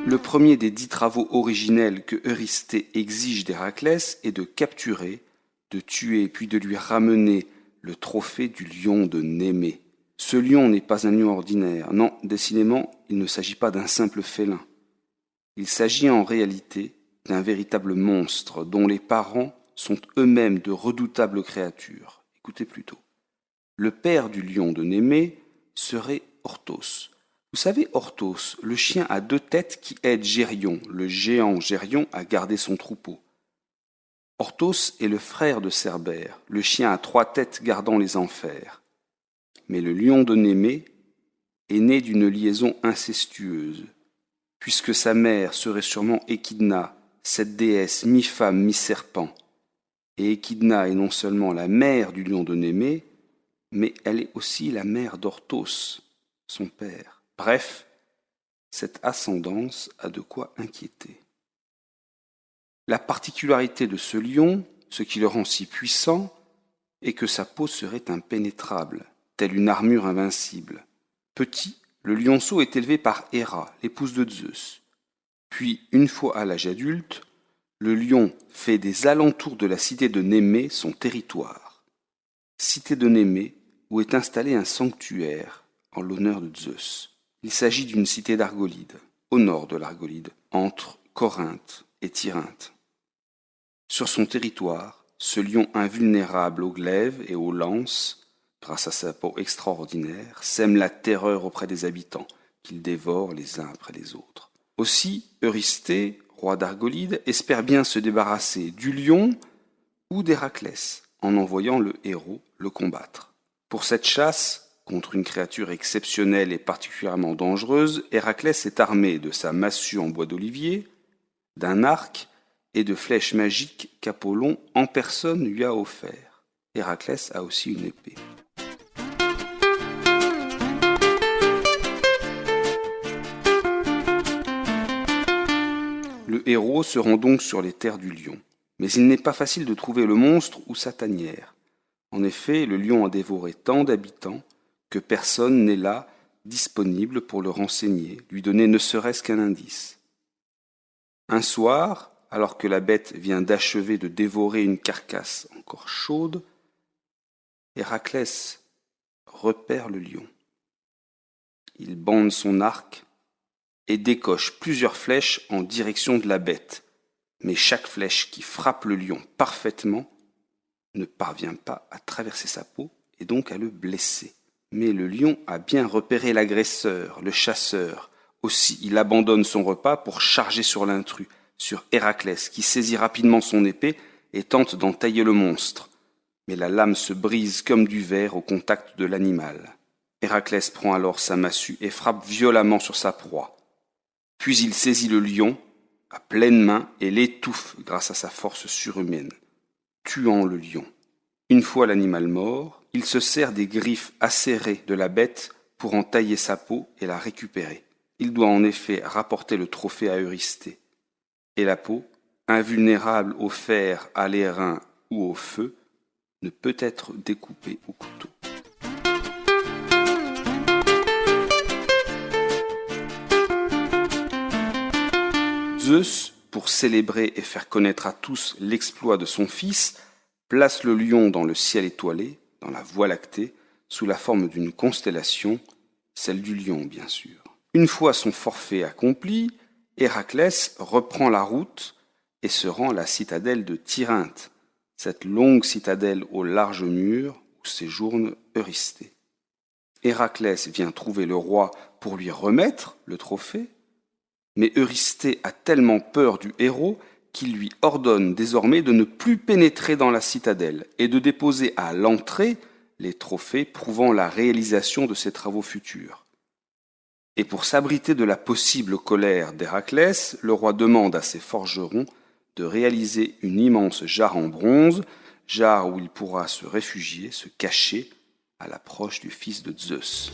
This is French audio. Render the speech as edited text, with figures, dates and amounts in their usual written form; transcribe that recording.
Le premier des 10 travaux originels que Eurysthée exige d'Héraclès est de capturer, de tuer puis de lui ramener le trophée du lion de Némée. Ce lion n'est pas un lion ordinaire, non, décidément, il ne s'agit pas d'un simple félin. Il s'agit en réalité d'un véritable monstre dont les parents sont eux-mêmes de redoutables créatures. Écoutez plutôt. Le père du lion de Némée serait Orthos. Vous savez, Orthos, le chien à 2 têtes qui aide Gérion, le géant Gérion, à garder son troupeau. Orthos est le frère de Cerbère, le chien à 3 têtes gardant les enfers. Mais le lion de Némée est né d'une liaison incestueuse, puisque sa mère serait sûrement Échidna, cette déesse mi-femme, mi-serpent. Et Échidna est non seulement la mère du lion de Némée, mais elle est aussi la mère d'Orthos, son père. Bref, cette ascendance a de quoi inquiéter. La particularité de ce lion, ce qui le rend si puissant, est que sa peau serait impénétrable, telle une armure invincible. Petit, le lionceau est élevé par Héra, l'épouse de Zeus. Puis, une fois à l'âge adulte, le lion fait des alentours de la cité de Némée son territoire. Cité de Némée, où est installé un sanctuaire en l'honneur de Zeus. Il s'agit d'une cité d'Argolide, au nord de l'Argolide, entre Corinthe et Tyrinthe. Sur son territoire, ce lion invulnérable aux glaives et aux lances, grâce à sa peau extraordinaire, sème la terreur auprès des habitants, qu'il dévore les uns après les autres. Aussi, Eurysthée, roi d'Argolide, espère bien se débarrasser du lion ou d'Héraclès, en envoyant le héros le combattre. Pour cette chasse, contre une créature exceptionnelle et particulièrement dangereuse, Héraclès est armé de sa massue en bois d'olivier, d'un arc et de flèches magiques qu'Apollon en personne lui a offert. Héraclès a aussi une épée. Le héros se rend donc sur les terres du lion. Mais il n'est pas facile de trouver le monstre ou sa tanière. En effet, le lion a dévoré tant d'habitants que personne n'est là disponible pour le renseigner, lui donner ne serait-ce qu'un indice. Un soir, alors que la bête vient d'achever de dévorer une carcasse encore chaude, Héraclès repère le lion. Il bande son arc et décoche plusieurs flèches en direction de la bête, mais chaque flèche qui frappe le lion parfaitement ne parvient pas à traverser sa peau et donc à le blesser. Mais le lion a bien repéré l'agresseur, le chasseur. Aussi, il abandonne son repas pour charger sur l'intrus, sur Héraclès, qui saisit rapidement son épée et tente d'entailler le monstre. Mais la lame se brise comme du verre au contact de l'animal. Héraclès prend alors sa massue et frappe violemment sur sa proie. Puis il saisit le lion à pleine main et l'étouffe grâce à sa force surhumaine, tuant le lion. Une fois l'animal mort, il se sert des griffes acérées de la bête pour entailler sa peau et la récupérer. Il doit en effet rapporter le trophée à Eurysthée. Et la peau, invulnérable au fer, à l'airain ou au feu, ne peut être découpée au couteau. Zeus, pour célébrer et faire connaître à tous l'exploit de son fils, place le lion dans le ciel étoilé, dans la Voie lactée, sous la forme d'une constellation, celle du lion bien sûr. Une fois son forfait accompli, Héraclès reprend la route et se rend à la citadelle de Tyrinthe, cette longue citadelle aux larges murs où séjourne Eurysthée. Héraclès vient trouver le roi pour lui remettre le trophée, mais Eurysthée a tellement peur du héros qu'il lui ordonne désormais de ne plus pénétrer dans la citadelle et de déposer à l'entrée les trophées prouvant la réalisation de ses travaux futurs. Et pour s'abriter de la possible colère d'Héraclès, le roi demande à ses forgerons de réaliser une immense jarre en bronze, jarre où il pourra se réfugier, se cacher à l'approche du fils de Zeus.